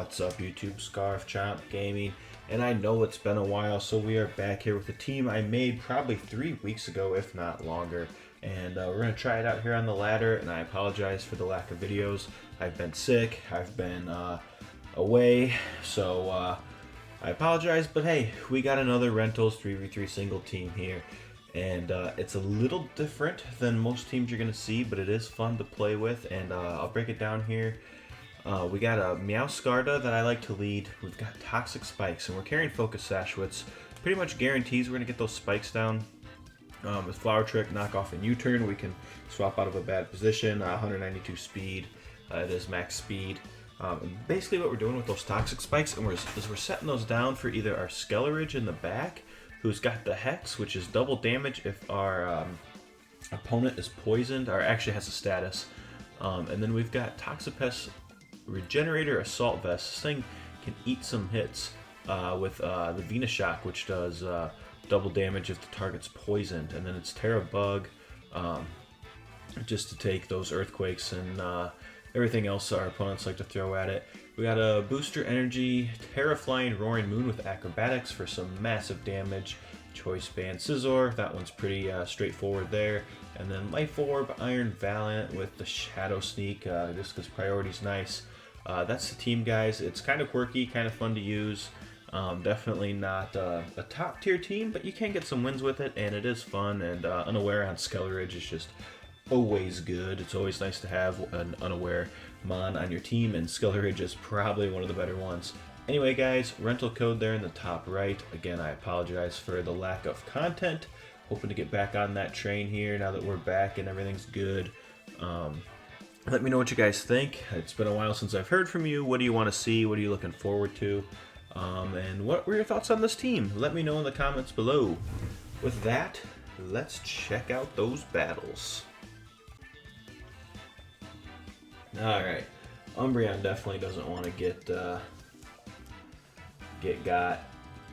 What's up YouTube, Scarf Chomp Gaming, and I know it's been a while, so we are back here with a team I made probably 3 weeks ago, if not longer, and we're going to try it out here on the ladder, and I apologize for the lack of videos. I've been sick, I've been away, so I apologize, but hey, we got another Rentals 3v3 single team here, and it's a little different than most teams you're going to see, but it is fun to play with, and I'll break it down here. We got a Meowscarda that I like to lead. We've got Toxic Spikes, and we're carrying Focus Sash, which pretty much guarantees we're going to get those spikes down. With Flower Trick, Knock Off, and U-Turn, we can swap out of a bad position. 192 speed, it is max speed. Basically what we're doing with those Toxic Spikes is we're setting those down for either our Skeleridge in the back, who's got the Hex, which is double damage if our opponent is poisoned, or actually has a status. And then we've got Toxapests Regenerator Assault Vest. This thing can eat some hits with the Venus Shock, which does double damage if the target's poisoned. And then it's Terra Bug, just to take those Earthquakes and everything else our opponents like to throw at it. We got a Booster Energy Terra Flying Roaring Moon with Acrobatics for some massive damage. Choice Band Scizor, that one's pretty straightforward there. And then Life Orb Iron Valiant with the Shadow Sneak, just because priority's nice. That's the team, guys. It's kind of quirky, kind of fun to use. Definitely not a top tier team, but you can get some wins with it, and it is fun. And Unaware on Skeleridge is just always good. It's always nice to have an Unaware Mon on your team, and Skeleridge is probably one of the better ones. Anyway, guys, rental code there in the top right. Again, I apologize for the lack of content. Hoping to get back on that train here now that we're back and everything's good. Let me know what you guys think. It's been a while since I've heard from you. What do you want to see? What are you looking forward to? And what were your thoughts on this team? Let me know in the comments below. With that, let's check out those battles. Alright, Umbreon definitely doesn't want to get got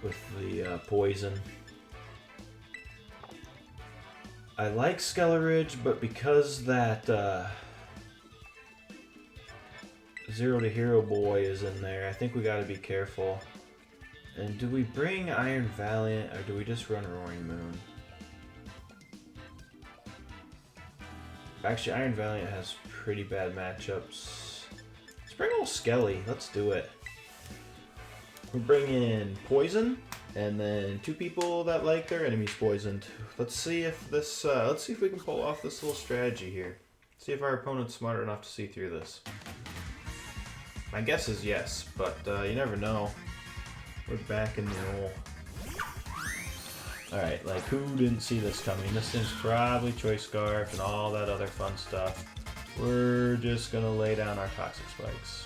with the poison. I like Skeleridge, but because that Zero to Hero Boy is in there, I think we gotta be careful. And do we bring Iron Valiant, or do we just run Roaring Moon? Actually, Iron Valiant has pretty bad matchups. Let's bring old Skelly, let's do it. We're bringing Poison, and then 2 people that like their enemies poisoned. Let's see if this, let's see if we can pull off this little strategy here. See if our opponent's smart enough to see through this. My guess is yes, but you never know. We're back in the hole. Alright, like who didn't see this coming? This thing's probably Choice Scarf and all that other fun stuff. We're just gonna lay down our Toxic Spikes.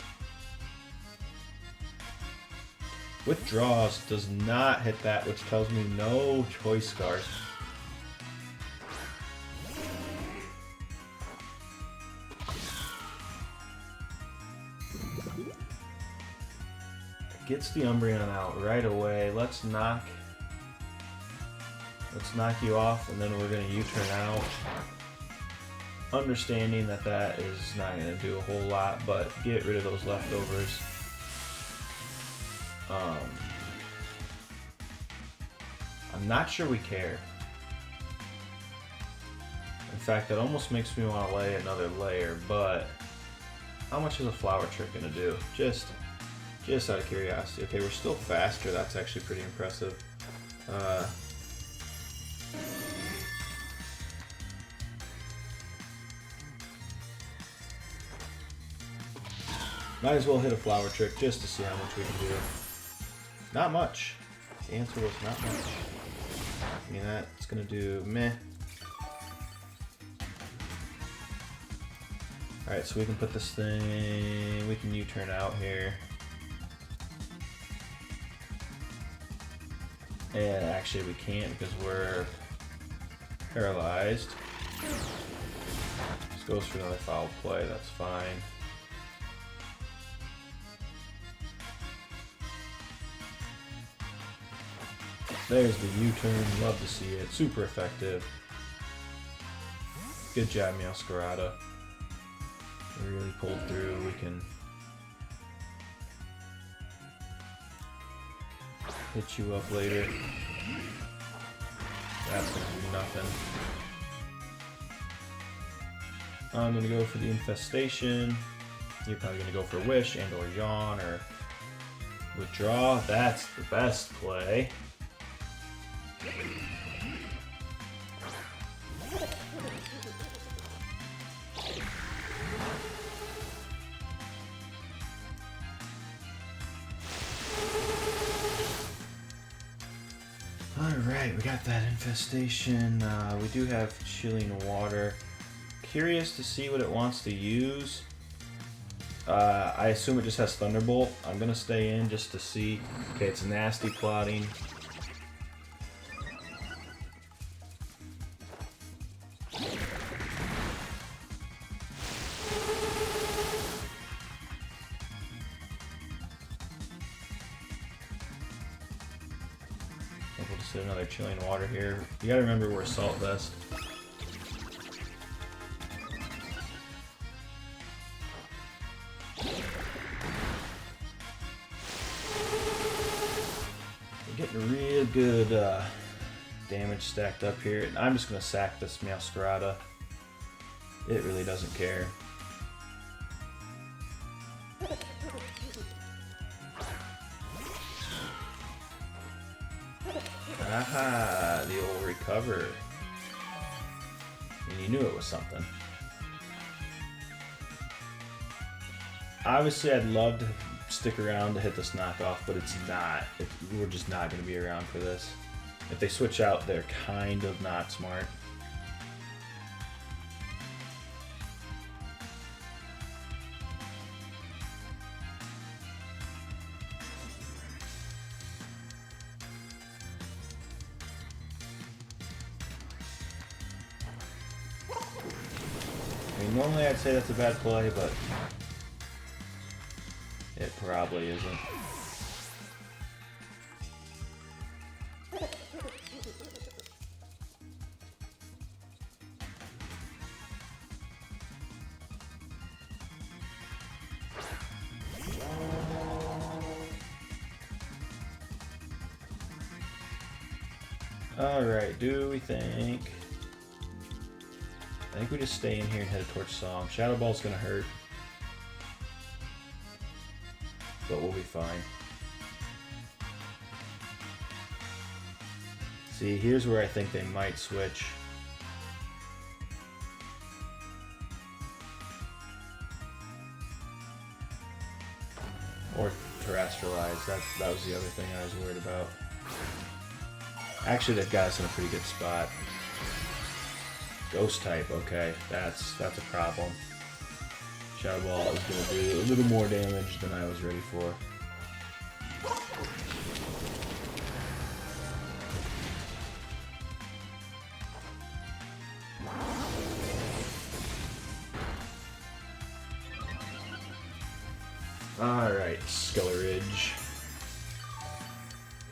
Withdraws does not hit that, which tells me no Choice Scarf. Gets the Umbreon out right away. Let's knock you off, and then we're gonna U-turn out. Understanding that that is not gonna do a whole lot, but get rid of those leftovers. I'm not sure we care. In fact, that almost makes me want to lay another layer, but how much is a Flower Trick gonna do? Just out of curiosity. Okay, we're still faster. That's actually pretty impressive. Might as well hit a Flower Trick just to see how much we can do. Not much. The answer was not much. I mean, that's gonna do meh. Alright, so we can put this thing, we can U-turn out here. And actually we can't because we're paralyzed. This goes for another foul play, that's fine. There's the U-turn, love to see it, super effective. Good job, Meowscarada. We really pulled through, we can hit you up later. That's gonna do nothing. I'm gonna go for the infestation. You're probably gonna go for Wish and or Yawn or Withdraw. That's the best play. Alright, we got that infestation. We do have Chilling Water. Curious to see what it wants to use. I assume it just has Thunderbolt. I'm gonna stay in just to see. Okay, it's nasty plotting. We'll just hit another Chilling Water here. You gotta remember we're Assault Vest. Getting real good damage stacked up here. And I'm just going to sack this Masquerada. It really doesn't care. Aha, the old recover. And you knew it was something. Obviously, I'd love to stick around to hit this knockoff, but it's not. We're just not going to be around for this. If they switch out, they're kind of not smart. I mean, normally I'd say that's a bad play, but it probably isn't. Alright, do we think... I think we just stay in here and hit a Torch Song. Shadow Ball's gonna hurt. But we'll be fine. See, here's where I think they might switch. Or terrestrialize. That was the other thing I was worried about. Actually, they've got us in a pretty good spot. Ghost type, okay, that's a problem. Shadow Ball is going to do a little more damage than I was ready for. Alright, Skelleridge.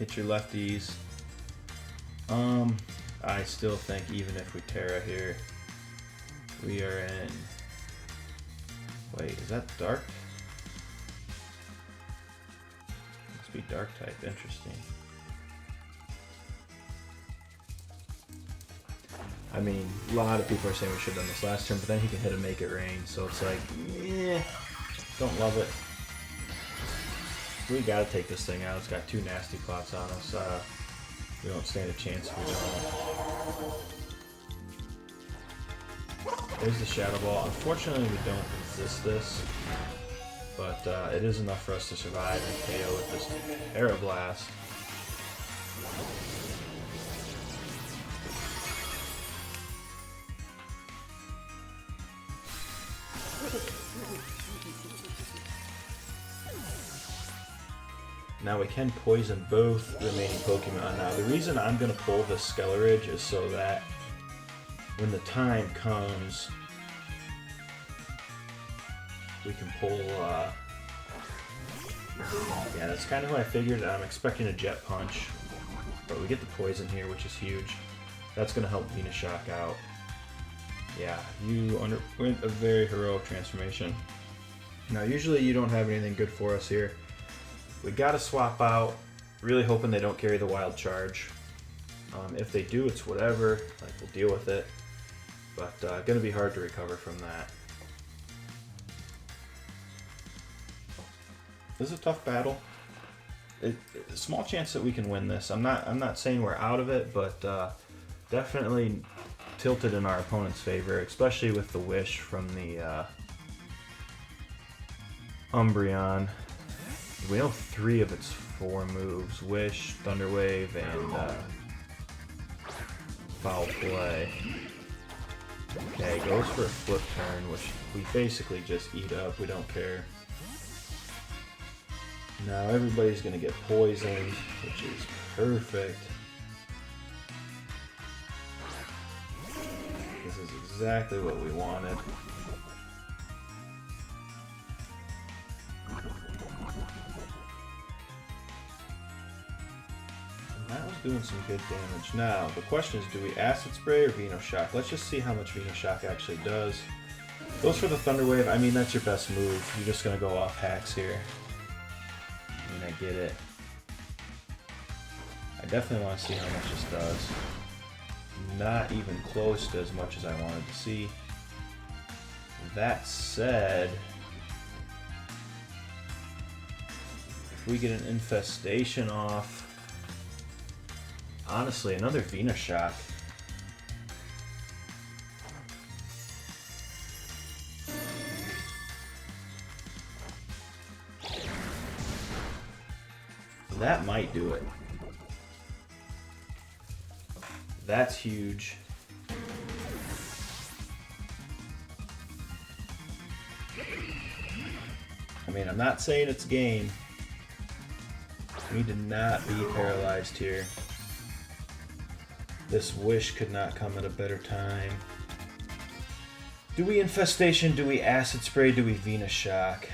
Hit your lefties. I still think even if we Terra here, we are in... Wait, is that Dark? Must be Dark type, interesting. I mean, a lot of people are saying we should have done this last turn, but then he can hit a Make It Rain, so it's like, yeah, don't love it. We gotta take this thing out. It's got two nasty plots on us. We don't stand a chance if we don't. There's the Shadow Ball. Unfortunately, we don't resist this, but it is enough for us to survive and KO with this Aeroblast. Now we can poison both remaining Pokemon. Now the reason I'm going to pull this Skelleridge is so that when the time comes, we can pull, yeah, that's kind of what I figured. I'm expecting a Jet Punch, but we get the poison here, which is huge. That's going to help Venoshock out. Yeah, you underwent a very heroic transformation. Now usually you don't have anything good for us here. We gotta swap out Really hoping they don't carry the Wild Charge. If they do, it's whatever. Like, we'll deal with it. But gonna be hard to recover from that. This is a tough battle. Small chance that we can win this. I'm not saying we're out of it, but definitely tilted in our opponent's favor, especially with the Wish from the Umbreon. We know 3 of its 4 moves: Wish, Thunder Wave, and Foul Play. Okay, goes for a flip turn, which we basically just eat up. We don't care. Now everybody's gonna get poisoned, which is perfect. This is exactly what we wanted. And that was doing some good damage. Now, the question is, do we Acid Spray or Venoshock? Let's just see how much Venoshock actually does. Goes for the Thunder Wave. I mean, that's your best move. You're just gonna go off hacks here. I get it. I definitely want to see how much this does. Not even close to as much as I wanted to see. That said, if we get an Infestation off, honestly, another Venoshock. That might do it. That's huge. I mean, I'm not saying it's game. We need to not be paralyzed here. This Wish could not come at a better time. Do we Infestation? Do we Acid Spray? Do we Venoshock?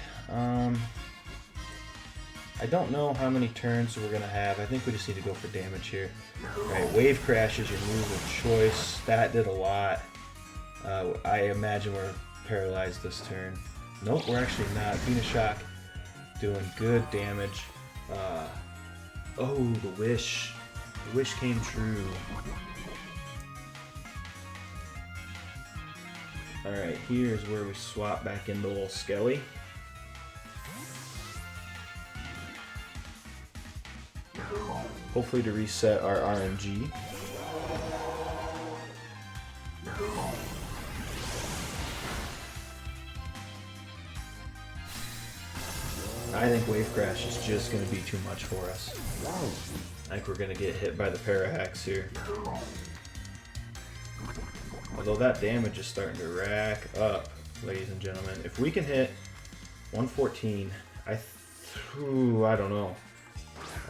I don't know how many turns we're going to have. I think we just need to go for damage here. Alright, Wave Crash is your move of choice. That did a lot. I imagine we're paralyzed this turn. Nope, we're actually not. Venoshock doing good damage. Oh, the Wish. The Wish came true. Alright, here's where we swap back into little Skelly. Hopefully to reset our RNG. I think Wave Crash is just going to be too much for us. I think we're going to get hit by the Parahacks here. Although that damage is starting to rack up, ladies and gentlemen. If we can hit 114, I don't know.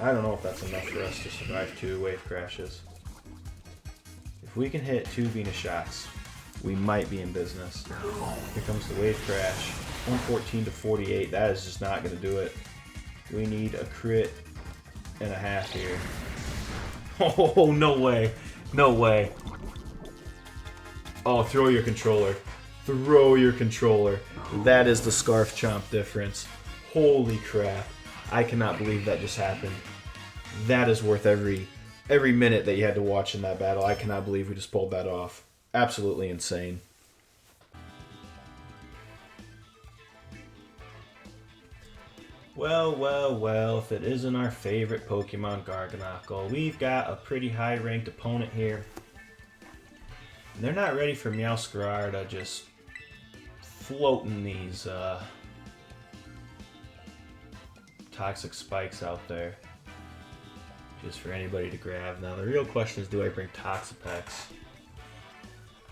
I don't know if that's enough for us to survive 2 Wave Crashes. If we can hit 2 Venoshots, we might be in business. Here comes the Wave Crash. 114 to 48. That is just not going to do it. We need a crit and a half here. Oh, no way. No way. Oh, throw your controller. Throw your controller. That is the Scarf Chomp difference. Holy crap. I cannot believe that just happened. That is worth every minute that you had to watch in that battle. I cannot believe we just pulled that off. Absolutely insane. Well, well, well, if it isn't our favorite Pokemon Garganacl, we've got a pretty high-ranked opponent here. They're not ready for Meowscarada just floating these toxic spikes out there just for anybody to grab. Now the real question is, do I bring Toxapex,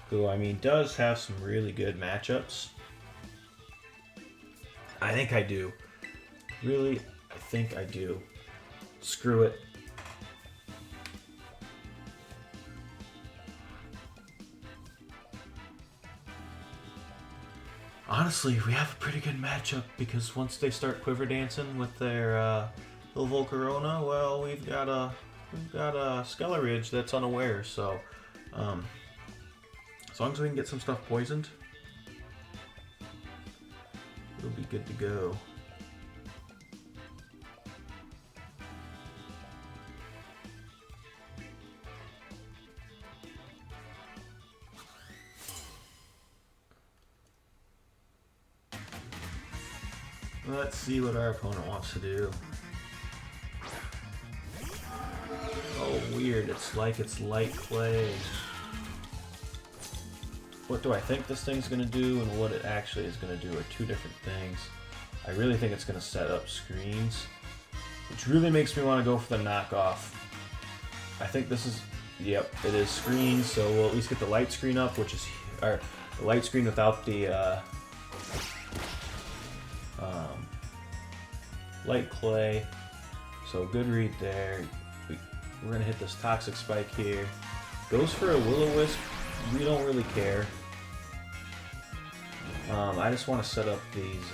who I mean does have some really good matchups? I think I do. Really, I think I do. Screw it. Honestly, we have a pretty good matchup because once they start quiver dancing with their little Volcarona, well, we've got a Skeleridge that's unaware. So, as long as we can get some stuff poisoned, we'll be good to go. Let's see what our opponent wants to do. Oh, weird. It's like it's light clay. What do I think this thing's going to do and what it actually is going to do are two different things. I really think it's going to set up screens, which really makes me want to go for the knockoff. I think this is, yep, it is screens, so we'll at least get the light screen up, which is, or the light screen without the light clay. So good read there. We're going to hit this Toxic Spike here. Goes for a Will-O-Wisp. We don't really care. I just want to set up these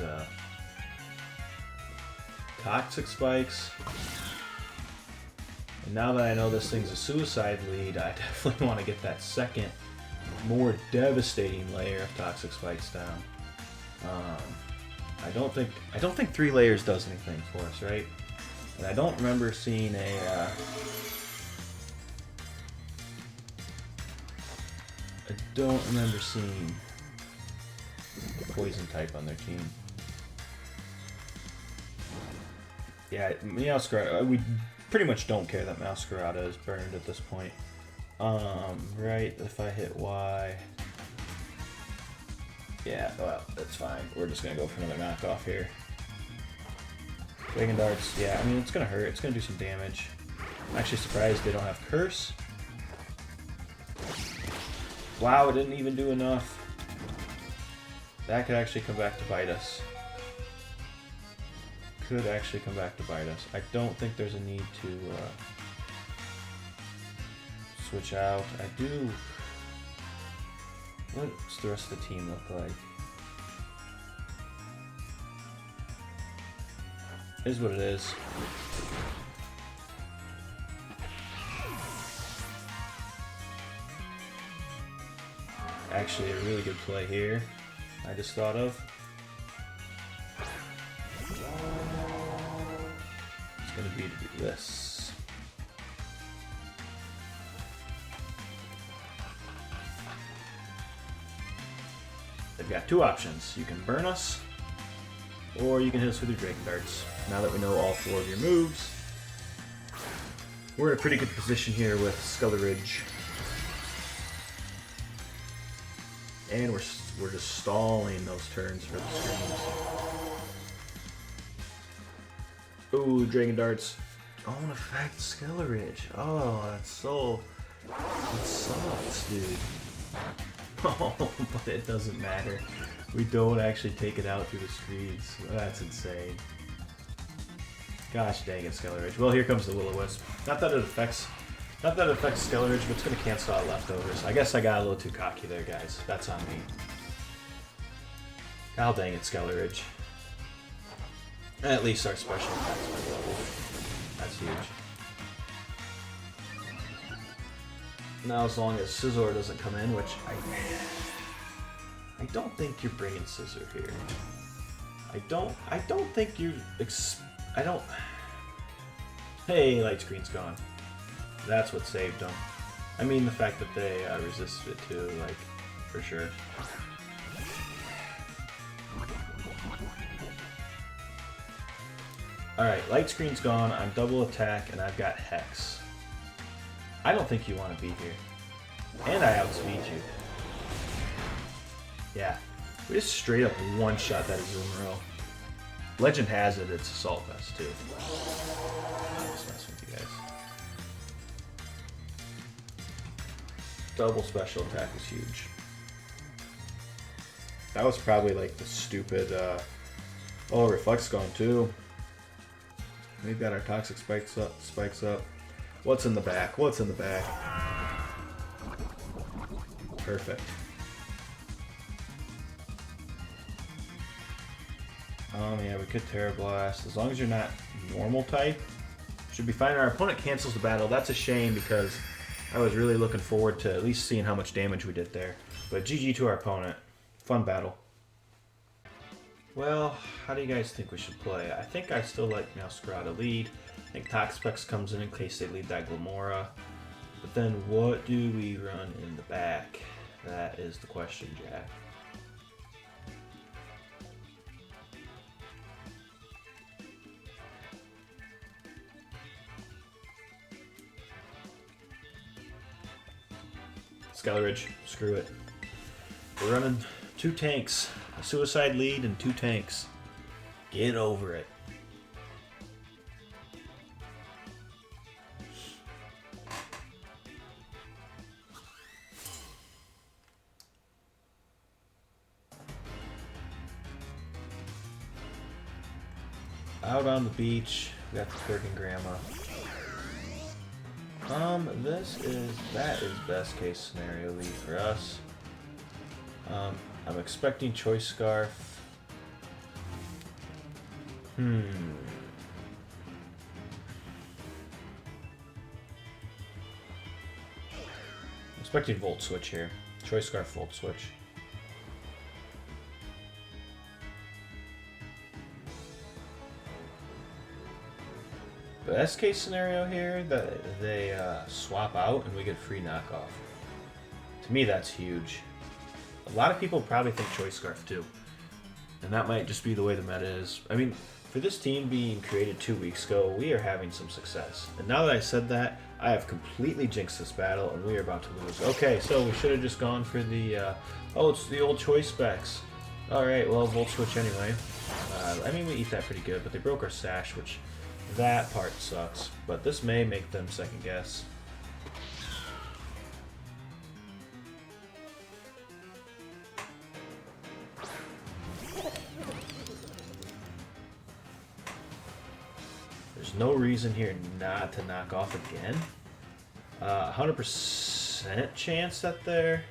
Toxic Spikes. And now that I know this thing's a suicide lead, I definitely want to get that second, more devastating layer of Toxic Spikes down. I don't think 3 layers does anything for us, right? And I don't remember seeing a. I don't remember seeing poison type on their team. Yeah, Meowscarada, we pretty much don't care that Meowscarada is burned at this point. Right, if I hit Y. Yeah, well, that's fine. We're just gonna go for another knockoff here. Dragon Darts, yeah, I mean, it's gonna hurt. It's gonna do some damage. I'm actually surprised they don't have Curse. Wow, it didn't even do enough. That could actually come back to bite us. Could actually come back to bite us. I don't think there's a need to switch out. I do. What's the rest of the team look like? Is what it is. Actually, a really good play here. I just thought of. It's gonna be to do this. They've got 2 options. You can burn us, or you can hit us with your Dragon Darts. Now that we know all 4 of your moves, we're in a pretty good position here with Skulleridge. And we're just stalling those turns for the screens. Ooh, Dragon Darts. Don't affect Skulleridge. Oh, that's so... It sucks, dude. Oh, but it doesn't matter. We don't actually take it out through the screens. That's insane. Gosh dang it, Skulleridge. Well, here comes the Will-O-Wisp. Not that it affects Skulleridge, but it's going to cancel out leftovers. I guess I got a little too cocky there, guys. That's on me. God dang it, Skulleridge. At least our special attack's by level. That's huge. Now, as long as Scizor doesn't come in, which I don't think you're bringing Scizor here. I don't think you. Hey, light screen's gone. That's what saved them. I mean, the fact that they resisted it too, like, for sure. Alright, light screen's gone, I'm double attack, and I've got Hex. I don't think you want to be here. And I outspeed you. Yeah. We just straight up one-shot that Azumarill. Legend has it, it's Assault Vest too. I'm just messing with you guys. Double special attack is huge. That was probably like the stupid, oh, Reflect's gone too. We've got our Toxic Spikes up. What's in the back? What's in the back? Perfect. Yeah, we could Terra Blast. As long as you're not normal type, should be fine. Our opponent cancels the battle. That's a shame because I was really looking forward to at least seeing how much damage we did there. But GG to our opponent. Fun battle. Well, how do you guys think we should play? I think I still like Meowscarada lead. I think Toxapex comes in case they lead that Glamora. But then what do we run in the back? That is the question, Jack. Skelleridge, screw it. We're running 2 tanks. A suicide lead and 2 tanks. Get over it. Out on the beach, we got the clerk and grandma. That is best case scenario lead for us. I'm expecting choice scarf. Expecting volt switch here. Choice scarf, volt switch. Best case scenario here, that they swap out and we get free knockoff. To me, that's huge. A lot of people probably think choice scarf too, and that might just be the way the meta is. I mean, for this team being created 2 weeks ago, we are having some success. And now that I said that, I have completely jinxed this battle, and we are about to lose. Okay, so we should have just gone for the, oh, it's the old choice specs. Alright, well, volt switch anyway. I mean, we eat that pretty good, but they broke our sash, which, that part sucks. But this may make them second guess. There's no reason here not to knock off again. 100% chance that they're...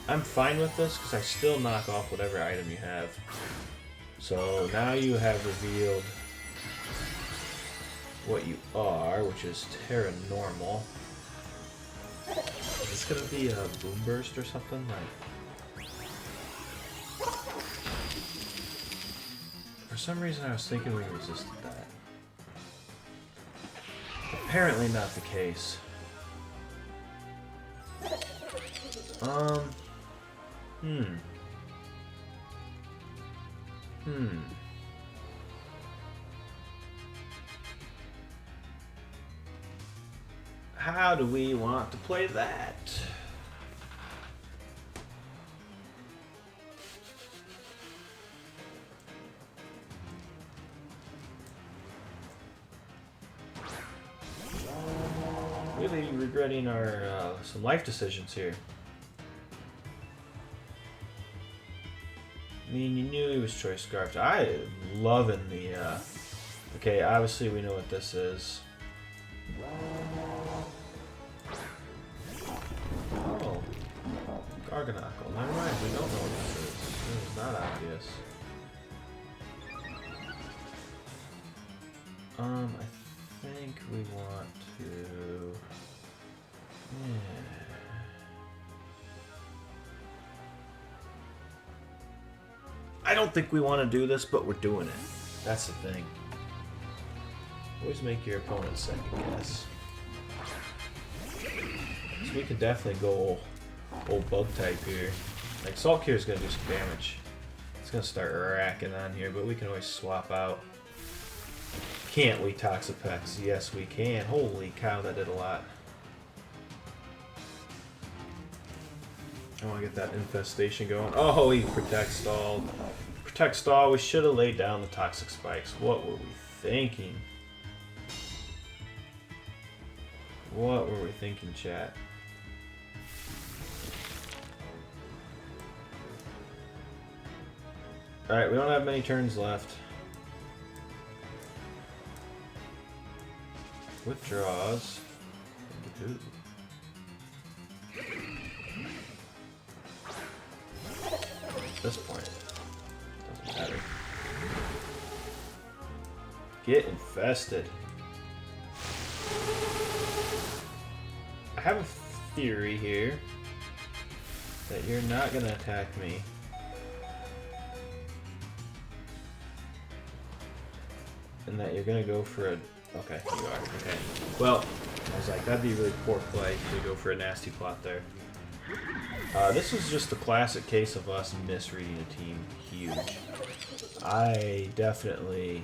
I'm fine with this because I still knock off whatever item you have. So now you have revealed what you are, which is Terra Normal. Is this gonna be a Boom Burst or something? Like, for some reason I was thinking we resisted that. Apparently not the case. How do we want to play that? Really regretting our some life decisions here. I mean, you knew he was choice scarfed. I am loving the. Okay, obviously we know what this is. Oh, Garganackle. Never mind, we don't know what this is. This is not obvious. I think we want to. I don't think we want to do this, but we're doing it. That's the thing. Always make your opponent second guess. So we could definitely go old bug type here. Like Salt Cure is going to do some damage. It's going to start racking on here, but we can always swap out. Can't we, Toxapex? Yes, we can. Holy cow, that did a lot. I want to get that infestation going. Oh, he protect stalled. Protect stall. We should have laid down the toxic spikes. What were we thinking? What were we thinking, chat? Alright, we don't have many turns left. Withdraws. At this point, doesn't matter. Get infested. I have a theory here that you're not gonna attack me. And that you're gonna go for a... Okay, you are. Okay. Well, I was like, that'd be really poor play to go for a nasty plot there. This was just a classic case of us misreading a team. Huge. I definitely...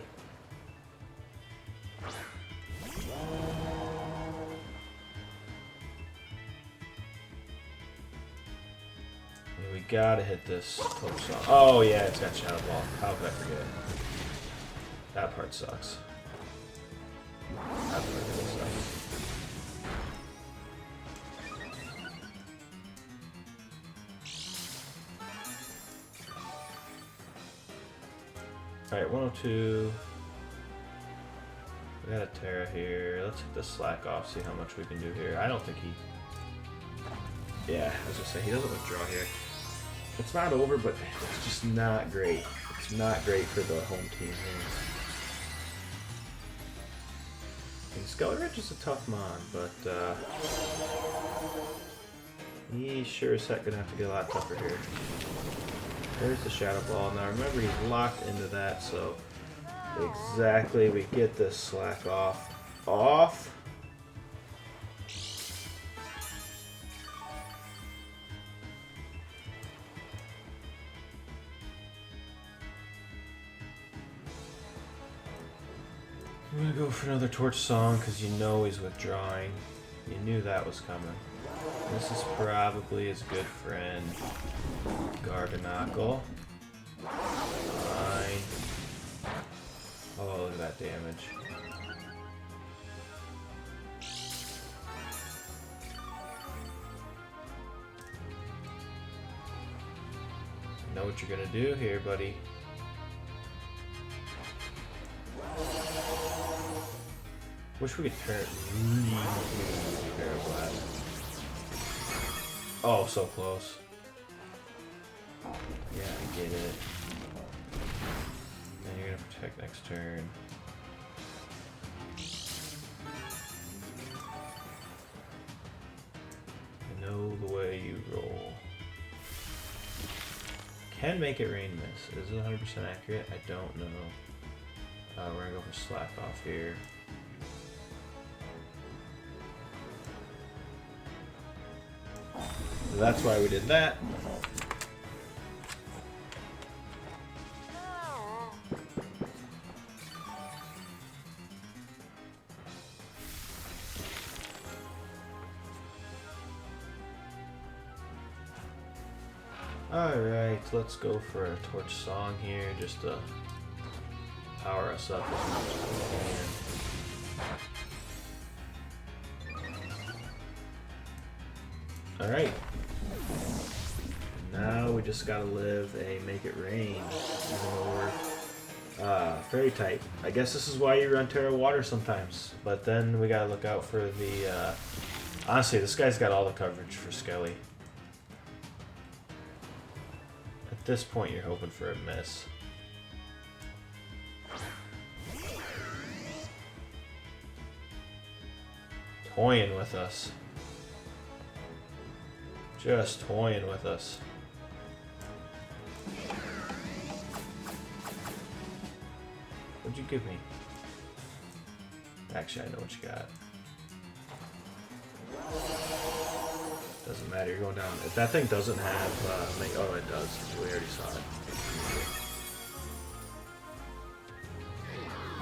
gotta hit this torch song. Oh yeah, it's got Shadow Ball. How could I forget? That part sucks. That part really sucks. Alright, 102. We got a Terra here. Let's hit the slack off, see how much we can do here. I don't think he... Yeah, I was gonna say, he doesn't withdraw here. It's not over, but it's just not great. It's not great for the home team here. And Skelly Ridge is a tough mon, but he sure as heck gonna have to get a lot tougher here. There's the Shadow Ball. Now remember, he's locked into that, so exactly, we get this slack off. I'm gonna go for another Torch Song because you know he's withdrawing. You knew that was coming. This is probably his good friend, Garganackle. Fine. Oh, look at that damage. I know what you're gonna do here, buddy. Wish we could turn it really Parablast. Oh, so close. Yeah, I get it. And you're gonna protect next turn. I know the way you roll. Can make it rain miss. Is it 100% accurate? I don't know. We're gonna go for slack off here. That's why we did that. Alright, let's go for a Torch Song here just to power us up as much as we can. Alright. Now we just gotta live a Make It Rain. Fairy type. I guess this is why you run Terra Water sometimes. But then we gotta look out for the... Honestly, this guy's got all the coverage for Skelly. At this point, you're hoping for a miss. Toying with us. Just toying with us. What'd you give me? Actually, I know what you got. Doesn't matter, you're going down. If that thing doesn't have, oh, it does. We already saw it.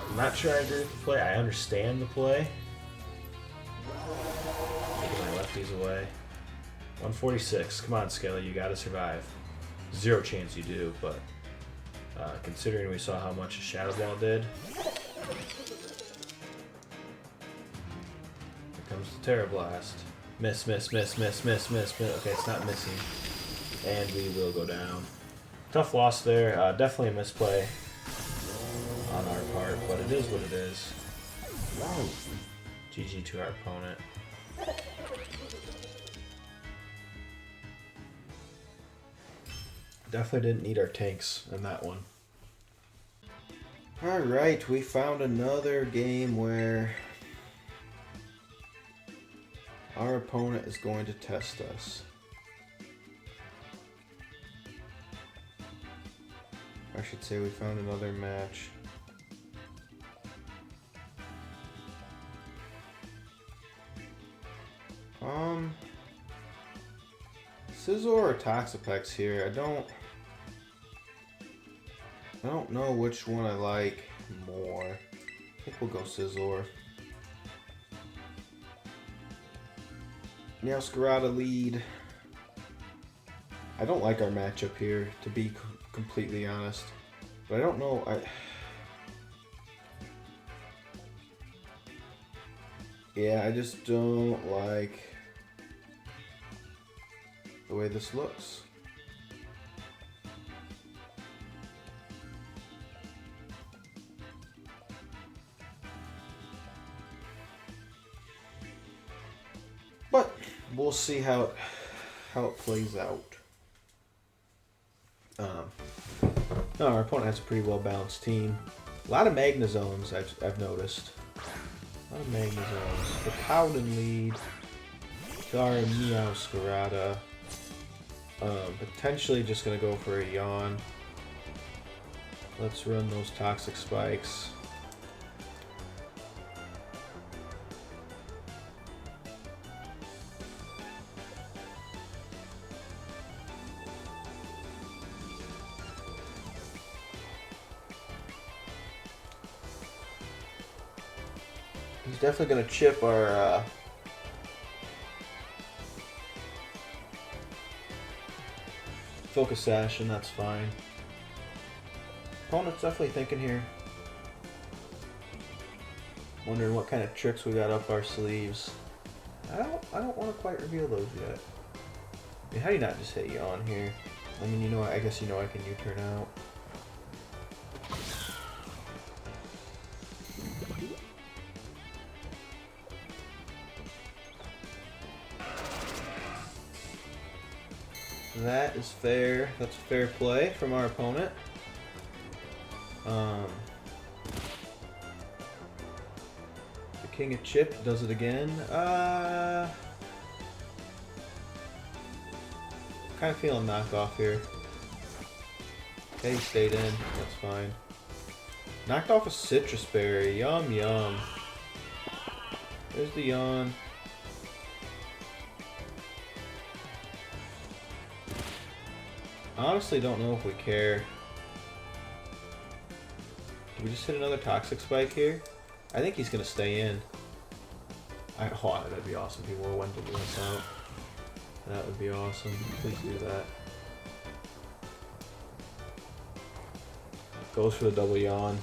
I'm not sure I agree with the play. I understand the play. Taking my lefties away. 146. Come on, Skelly, you gotta survive. Zero chance you do, but considering we saw how much a Shadow Ball did. Here comes the Terra Blast. Miss, miss, miss, miss, miss, miss, miss. Okay, it's not missing. And we will go down. Tough loss there. Definitely a misplay on our part, but it is what it is. GG to our opponent. Definitely didn't need our tanks in that one. Alright, we found another game where our opponent is going to test us. I should say we found another match. Scizor or Toxapex here. I don't know which one I like more. I think we'll go Scizor. Meowscarada lead. I don't like our matchup here, to be completely honest. But I don't know. Yeah, I just don't like the way this looks. But we'll see how it plays out. No, our opponent has a pretty well balanced team. A lot of Magna Zones I've noticed. A lot of Magna Zones. The Cowden lead. Gara, Meow, Scarada. Potentially just gonna go for a Yawn. Let's run those Toxic Spikes. He's definitely going to chip our Focus Sash, and that's fine. Opponent's definitely thinking here. Wondering what kind of tricks we got up our sleeves. I don't want to quite reveal those yet. I mean, how do you not just hit Yawn here? I mean, you know, I guess you know I can U-turn out. That is fair. That's fair play from our opponent. The King of Chip does it again. Kind of feeling knocked off here. Okay, he stayed in. That's fine. Knocked off a Citrus Berry. Yum, yum. There's the Yawn. Honestly, don't know if we care. Do we just hit another Toxic Spike here? I think he's going to stay in. Oh, that'd be awesome. People were went to do us out. That would be awesome. Please do that. Goes for the double Yawn.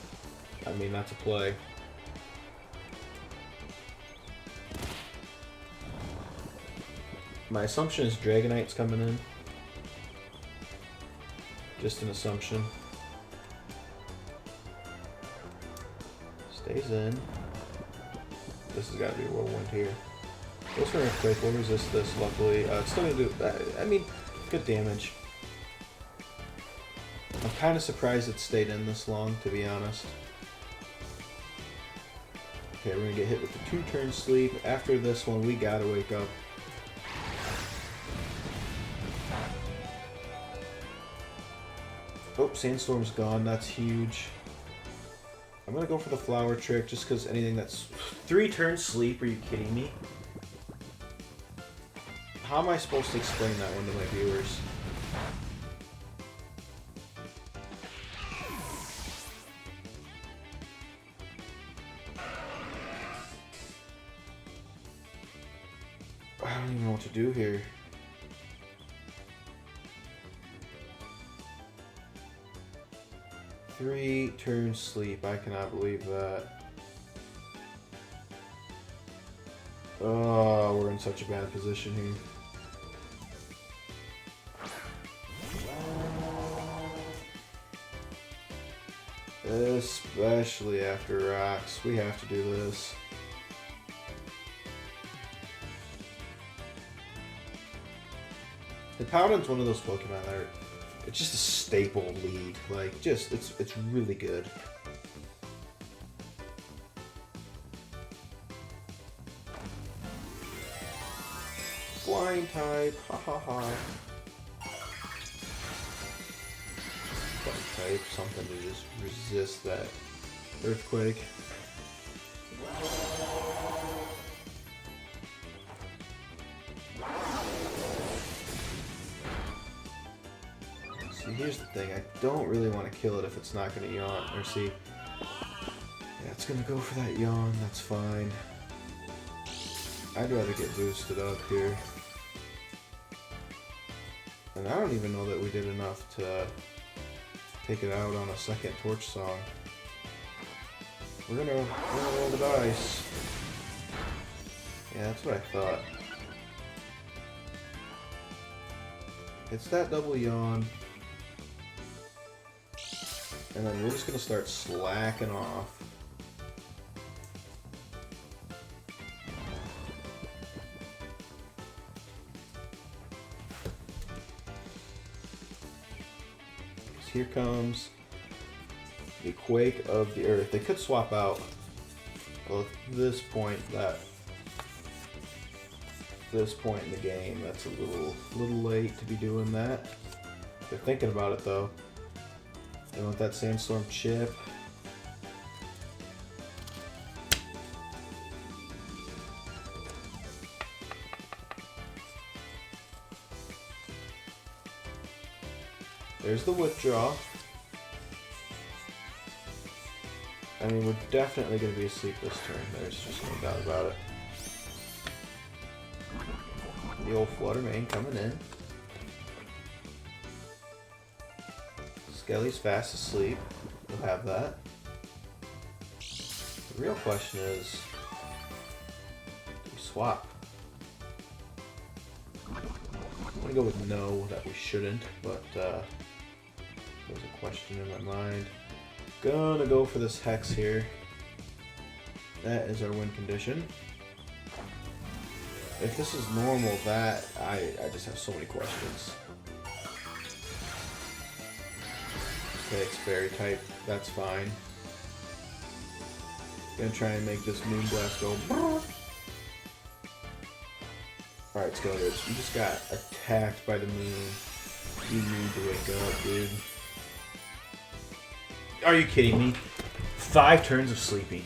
I mean, that's a play. My assumption is Dragonite's coming in. Just an assumption. Stays in. This has got to be a whirlwind here. Goes for an Earthquake. We'll resist this, luckily. It's still going to do... I mean, good damage. I'm kind of surprised it stayed in this long, to be honest. Okay, we're going to get hit with the 2-turn sleep. After this one, we got to wake up. Oh, Sandstorm's gone. That's huge. I'm going to go for the Flower Trick just because anything that's 3-turn sleep. Are you kidding me? How am I supposed to explain that one to my viewers? I don't even know what to do here. Three-turn sleep. I cannot believe that. Oh, we're in such a bad position here. Especially after rocks. We have to do this. And Powden's one of those Pokemon that are... It's just a staple lead. Like, just, it's really good. Flying type. Ha ha ha. Flying type. Something to just resist that Earthquake. Here's the thing, I don't really want to kill it if it's not going to yawn, or see. Yeah, it's going to go for that yawn, that's fine. I'd rather get boosted up here. And I don't even know that we did enough to take it out on a second torch song. We're gonna roll the dice. Yeah, that's what I thought. It's that double yawn. And then we're just gonna start slacking off. Here comes the quake of the earth. They could swap out. Well, at this point in the game, that's a little late to be doing that. They're thinking about it though. They want that sandstorm chip. There's the withdraw. I mean, we're definitely going to be asleep this turn. There's just no doubt about it. The old Flutter Mane coming in. Skelly's fast asleep. We'll have that. The real question is, do we swap? I'm going to go with no, that we shouldn't, but there's a question in my mind. Gonna go for this Hex here. That is our win condition. If this is normal, that I just have so many questions. Okay, it's fairy type. That's fine. Gonna try and make this Moonblast go. Alright, Skeletor, you just got attacked by the moon. You need to wake up, dude. Are you kidding me? 5 turns of sleeping.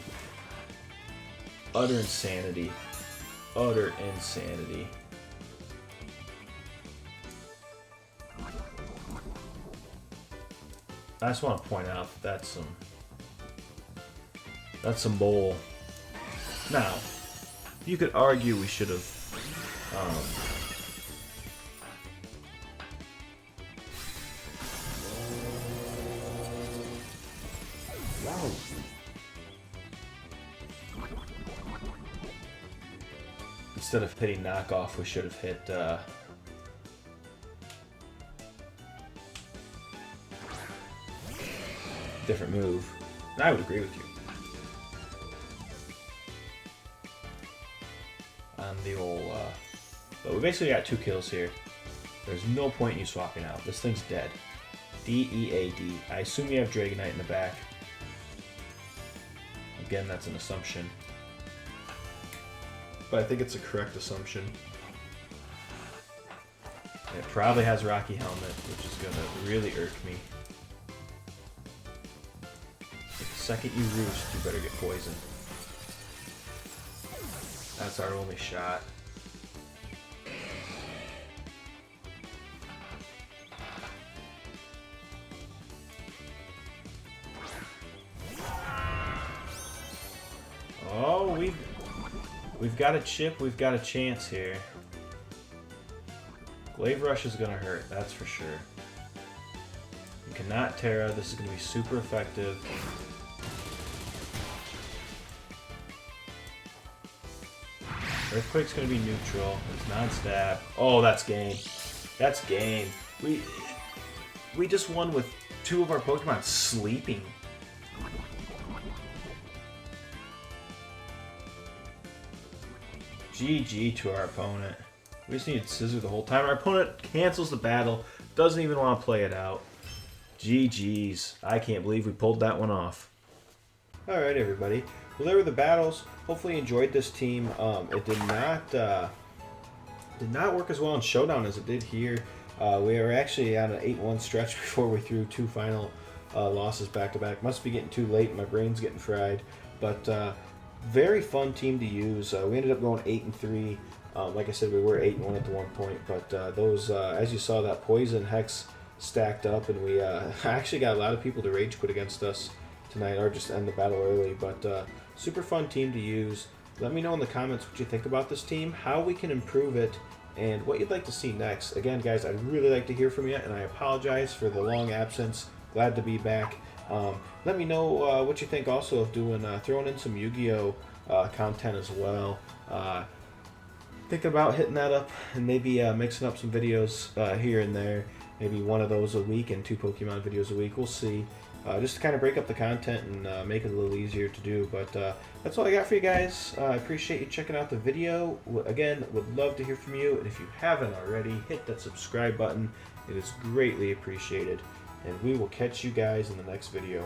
Utter insanity. Utter insanity. I just want to point out that's some bull. Now, you could argue we should have instead of hitting knockoff, we should have hit different move. And I would agree with you. On the old, but we basically got 2 kills here. There's no point in you swapping out. This thing's dead. D-E-A-D. I assume you have Dragonite in the back. Again, that's an assumption. But I think it's a correct assumption. And it probably has Rocky Helmet, which is going to really irk me. The second you roost, you better get poisoned. That's our only shot. Oh, we've got a chip, we've got a chance here. Glaive Rush is gonna hurt, that's for sure. You cannot Terra, this is gonna be super effective. Earthquake's gonna be neutral. It's non-stab. Oh, that's game. That's game. We just won with 2 of our Pokemon sleeping. GG to our opponent. We just needed Scissor the whole time. Our opponent cancels the battle. Doesn't even want to play it out. GG's. I can't believe we pulled that one off. Alright, everybody. Well, there were the battles. Hopefully you enjoyed this team. It did not work as well in Showdown as it did here. We were actually on an 8-1 stretch before we threw 2 final losses back-to-back. Must be getting too late. My brain's getting fried. But very fun team to use. We ended up going 8-3. Like I said, we were 8-1 at the one point. But those, as you saw, that Poison Hex stacked up. And we actually got a lot of people to rage quit against us tonight, or just end the battle early. But super fun team to use. Let me know in the comments what you think about this team, how we can improve it, and what you'd like to see next. Again, guys, I'd really like to hear from you, and I apologize for the long absence. Glad to be back. Let me know what you think also of doing throwing in some Yu-Gi-Oh content as well. Think about hitting that up and maybe mixing up some videos here and there. Maybe one of those a week and 2 Pokemon videos a week. We'll see. Just to kind of break up the content and make it a little easier to do. But that's all I got for you guys. I appreciate you checking out the video. Again, would love to hear from you. And if you haven't already, hit that subscribe button. It is greatly appreciated. And we will catch you guys in the next video.